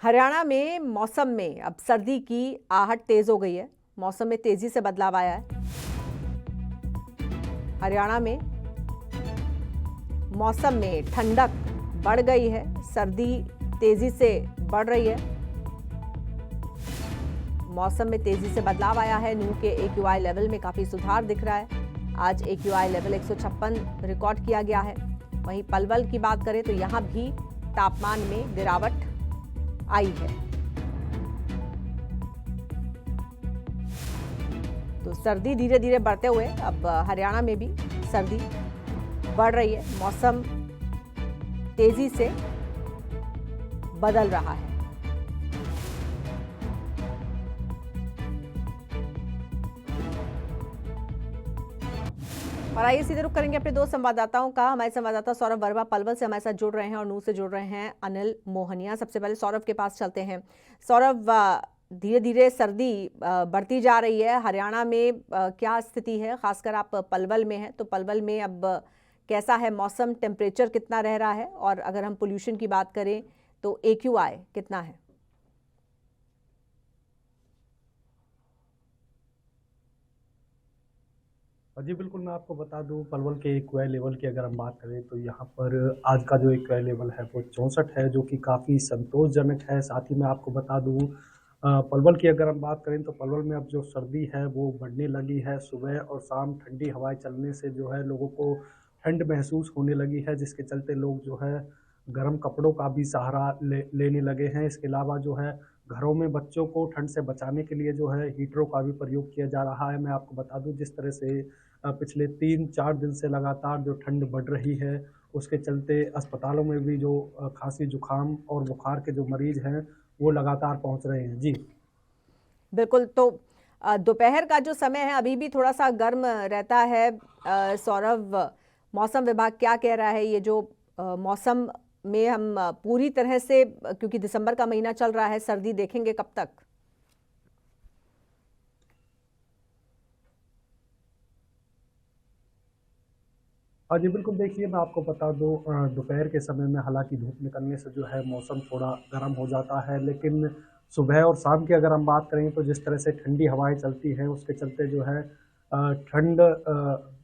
हरियाणा में मौसम में अब सर्दी की आहट तेज हो गई है। मौसम में तेजी से बदलाव आया है। हरियाणा में मौसम में ठंडक बढ़ गई है, सर्दी तेजी से बढ़ रही है। मौसम में तेजी से बदलाव आया है। नू के AQI लेवल में काफी सुधार दिख रहा है। आज AQI लेवल 156 रिकॉर्ड किया गया है। वहीं पलवल की बात करें तो यहां भी तापमान में गिरावट आई है। तो सर्दी धीरे धीरे बढ़ते हुए अब हरियाणा में भी सर्दी बढ़ रही है। मौसम तेजी से बदल रहा है। और आइए सीधे रुख करेंगे अपने दो संवाददाताओं का। हमारे संवाददाता सौरभ वर्मा पलवल से हमारे साथ जुड़ रहे हैं और नूह से जुड़ रहे हैं अनिल मोहनिया। सबसे पहले सौरभ के पास चलते हैं। सौरभ, धीरे धीरे सर्दी बढ़ती जा रही है। हरियाणा में क्या स्थिति है? खासकर आप पलवल में हैं, तो पलवल में अब कैसा है मौसम? टेम्परेचर कितना रह रहा है? और अगर हम पोल्यूशन की बात करें तो AQI कितना है? जी बिल्कुल, मैं आपको बता दूं पलवल के AQI लेवल की अगर हम बात करें तो यहाँ पर आज का जो AQI लेवल है वो 64 है, जो कि काफ़ी संतोषजनक है। साथ ही मैं आपको बता दूं पलवल की अगर हम बात करें तो पलवल में अब जो सर्दी है वो बढ़ने लगी है। सुबह और शाम ठंडी हवाएं चलने से जो है लोगों को ठंड महसूस होने लगी है, जिसके चलते लोग जो है गर्म कपड़ों का भी सहारा लेने लगे हैं। इसके अलावा जो है घरों में बच्चों को ठंड से बचाने के लिए जो है हीटरों का भी प्रयोग किया जा रहा है। मैं आपको बता दूं जिस तरह से पिछले 3-4 दिन से लगातार जो ठंड बढ़ रही है, उसके चलते अस्पतालों में भी जो खांसी जुकाम और बुखार के जो मरीज हैं वो लगातार पहुंच रहे हैं। जी बिल्कुल। तो दोपहर का जो समय है अभी भी थोड़ा सा गर्म रहता है। सौरभ, मौसम विभाग क्या कह रहा है? ये जो मौसम में हम पूरी तरह से, क्योंकि दिसंबर का महीना चल रहा है, सर्दी देखेंगे कब तक? हाँ जी बिल्कुल, देखिए मैं आपको बता दूं दोपहर के समय में हालांकि धूप निकलने से जो है मौसम थोड़ा गर्म हो जाता है, लेकिन सुबह और शाम की अगर हम बात करें तो जिस तरह से ठंडी हवाएं चलती हैं उसके चलते जो है ठंड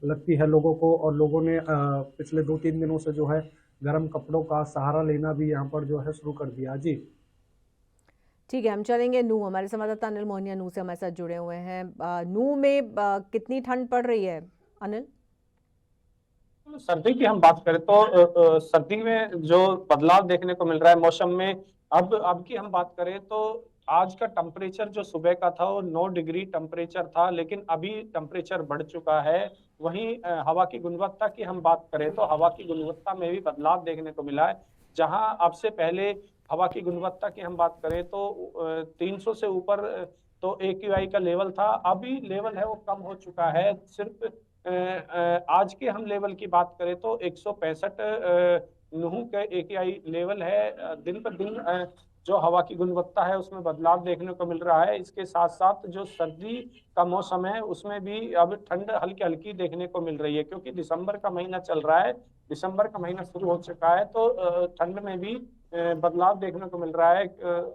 लगती है लोगों को। और लोगों ने पिछले 2-3 दिनों से जो है गर्म कपड़ों का सहारा लेना भी यहाँ पर जो है शुरू कर दिया। जी ठीक है, हम चलेंगे नूह। हमारे संवाददाता अनिल मोहनिया नूह से हमारे साथ जुड़े हुए हैं। नूह में कितनी ठंड पड़ रही है अनिल? सर्दी की हम बात करें तो सर्दी में जो बदलाव देखने को मिल रहा है मौसम में, अब की हम बात करें तो आज का टेम्परेचर जो सुबह का था वो 9 डिग्री टेम्परेचर था, लेकिन अभी टेम्परेचर बढ़ चुका है। वहीं हवा की गुणवत्ता की हम बात करें तो हवा की गुणवत्ता में भी बदलाव देखने को मिला है। जहां अब से पहले हवा की गुणवत्ता की हम बात करें तो 300 से ऊपर तो AQI का लेवल था, अभी लेवल है वो कम हो चुका है। सिर्फ आज के हम लेवल की बात करें तो 165 नूह का AQI लेवल है। दिन पर दिन जो हवा की गुणवत्ता है उसमें बदलाव देखने को मिल रहा है। इसके साथ साथ जो सर्दी का मौसम है उसमें भी अब ठंड हल्की हल्की देखने को मिल रही है, क्योंकि दिसंबर का महीना चल रहा है, दिसंबर का महीना शुरू हो चुका है, तो ठंड में भी बदलाव देखने को मिल रहा है।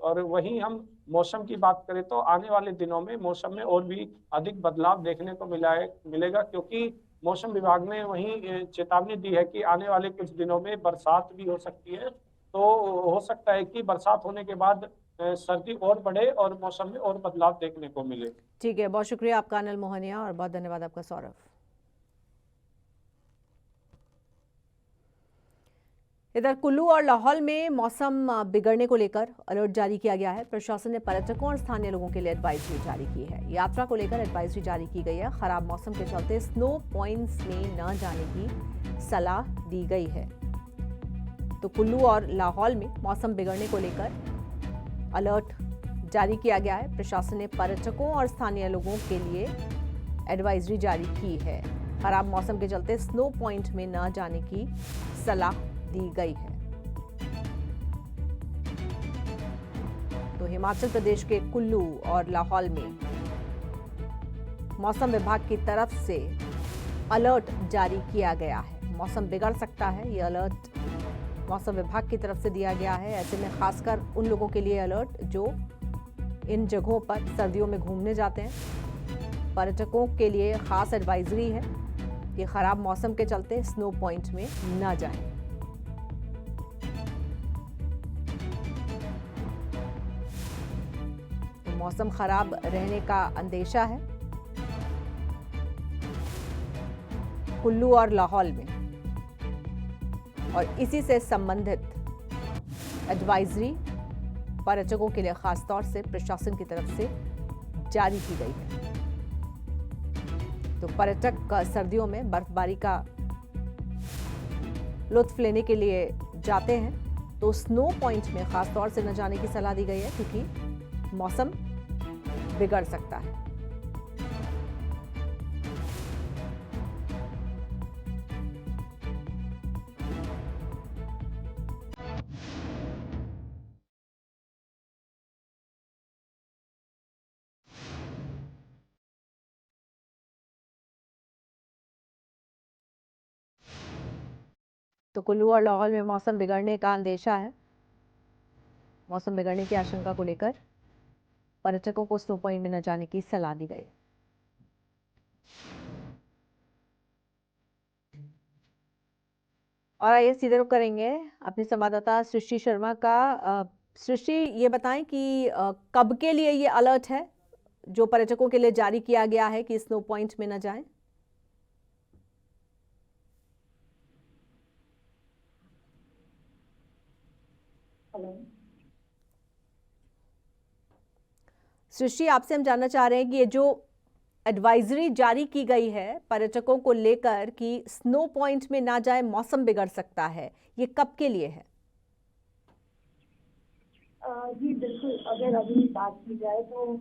और वहीं हम मौसम की बात करें तो आने वाले दिनों में मौसम में और भी अधिक बदलाव देखने को मिलेगा, क्योंकि मौसम विभाग ने वहीं चेतावनी दी है कि आने वाले कुछ दिनों में बरसात भी हो सकती है। तो हो सकता है कि बरसात होने के बाद सर्दी और बढ़े और मौसम में और बदलाव देखने को मिले। ठीक है, बहुत शुक्रिया आपका अनिल मोहनिया और बहुत धन्यवाद आपका सौरभ। इधर कुल्लू और लाहौल में मौसम बिगड़ने को लेकर अलर्ट जारी किया गया है। प्रशासन ने पर्यटकों और स्थानीय लोगों के लिए एडवाइजरी जारी की है। यात्रा को लेकर एडवाइजरी जारी की गई है। खराब मौसम के चलते स्नो पॉइंट्स में न जाने की सलाह दी गई है। तो कुल्लू और लाहौल में मौसम बिगड़ने को लेकर अलर्ट जारी किया गया है। प्रशासन ने पर्यटकों और स्थानीय लोगों के लिए एडवाइजरी जारी की है। खराब मौसम के चलते स्नो पॉइंट में न जाने की सलाह दी गई है। तो हिमाचल प्रदेश के कुल्लू और लाहौल में मौसम विभाग की तरफ से अलर्ट जारी किया गया है। मौसम बिगड़ सकता है, ये अलर्ट मौसम विभाग की तरफ से दिया गया है। ऐसे में खासकर उन लोगों के लिए अलर्ट जो इन जगहों पर सर्दियों में घूमने जाते हैं। पर्यटकों के लिए खास एडवाइजरी है कि खराब मौसम के चलते स्नो पॉइंट में न जाएं। तो मौसम खराब रहने का अंदेशा है कुल्लू और लाहौल में, और इसी से संबंधित एडवाइजरी पर्यटकों के लिए खास तौर से प्रशासन की तरफ से जारी की गई है। तो पर्यटक सर्दियों में बर्फबारी का लुत्फ लेने के लिए जाते हैं तो स्नो पॉइंट में खास तौर से न जाने की सलाह दी गई है, क्योंकि मौसम बिगड़ सकता है। तो कुल्लू और लाहौल में मौसम बिगड़ने का अंदेशा है। मौसम बिगड़ने की आशंका को लेकर पर्यटकों को स्नो पॉइंट में न जाने की सलाह दी गई। और आइए सीधे रुख करेंगे अपने संवाददाता सृष्टि शर्मा का। सृष्टि, ये बताएं कि कब के लिए ये अलर्ट है जो पर्यटकों के लिए जारी किया गया है कि स्नो पॉइंट में न जाएं? सृष्टि, आपसे हम जानना चाह रहे हैं कि ये जो एडवाइजरी जारी की गई है पर्यटकों को लेकर कि स्नो पॉइंट में ना जाए, मौसम बिगड़ सकता है, ये कब के लिए है? जी बिल्कुल, अगर अभी बात की जाए तो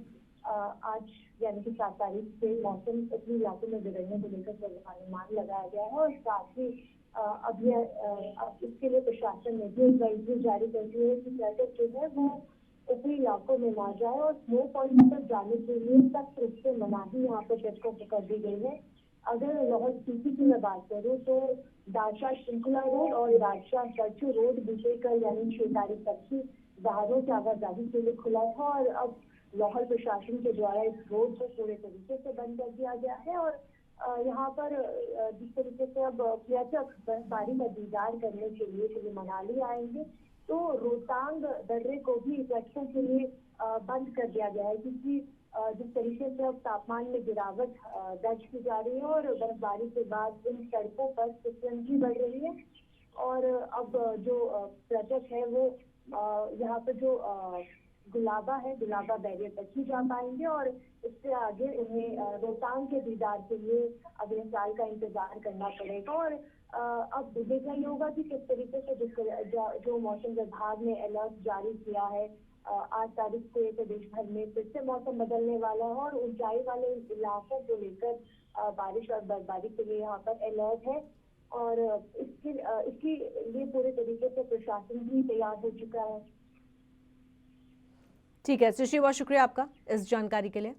आज यानी कि 7 तारीख से मौसम इतने इलाकों में बिगड़ने को लेकर पूर्वानुमान लगाया गया है, और साथ ही अब इसके लिए प्रशासन ने भी एडवाइजरी जारी कर दी है कि पर्यटक जो है वो ऊपरी इलाकों में ना जाए, और स्नो पॉइंट पर जाने के लिए सख्त रूप से मनाही यहाँ पर पर्यटकों को कर दी गई है। अगर लाहौल स्पीति की मैं बात करूँ तो दादशाह श्रृंखला रोड और दादशाह करचू रोड बीते कल यानी 6 तारीख तक की वाहनों की आवाजाही के लिए खुला था, और अब लाहौल प्रशासन के द्वारा इस रोड को पूरे तरीके से बंद कर दिया गया है। और यहाँ पर जिस तरीके से अब पर्यटक बर्फबारी का दीदार करने के लिए कुल्लू मनाली आएंगे, तो रोहतांग दर्रे को भी पर्यटकों के लिए बंद कर दिया गया है, क्योंकि जिस तरीके से अब तापमान में गिरावट दर्ज की जा रही है और बर्फबारी के बाद इन सड़कों पर फिसलन भी बढ़ रही है, और अब जो पर्यटक है वो यहाँ पर जो गुलाबा है, गुलाबा बैरियर तक ही जा पाएंगे, और इससे आगे उन्हें रोहतांग के दीदार के लिए अगले साल का इंतजार करना पड़ेगा। और अब देखना ये होगा कि किस तरीके से जो मौसम विभाग ने अलर्ट जारी किया है 8 तारीख से प्रदेश भर में फिर से मौसम बदलने वाला है, और ऊंचाई वाले इलाकों को लेकर बारिश और बर्फबारी के लिए यहाँ पर अलर्ट है, और इसके लिए पूरे तरीके से प्रशासन भी तैयार हो चुका है। ठीक है सृष्टि, बहुत शुक्रिया आपका इस जानकारी के लिए।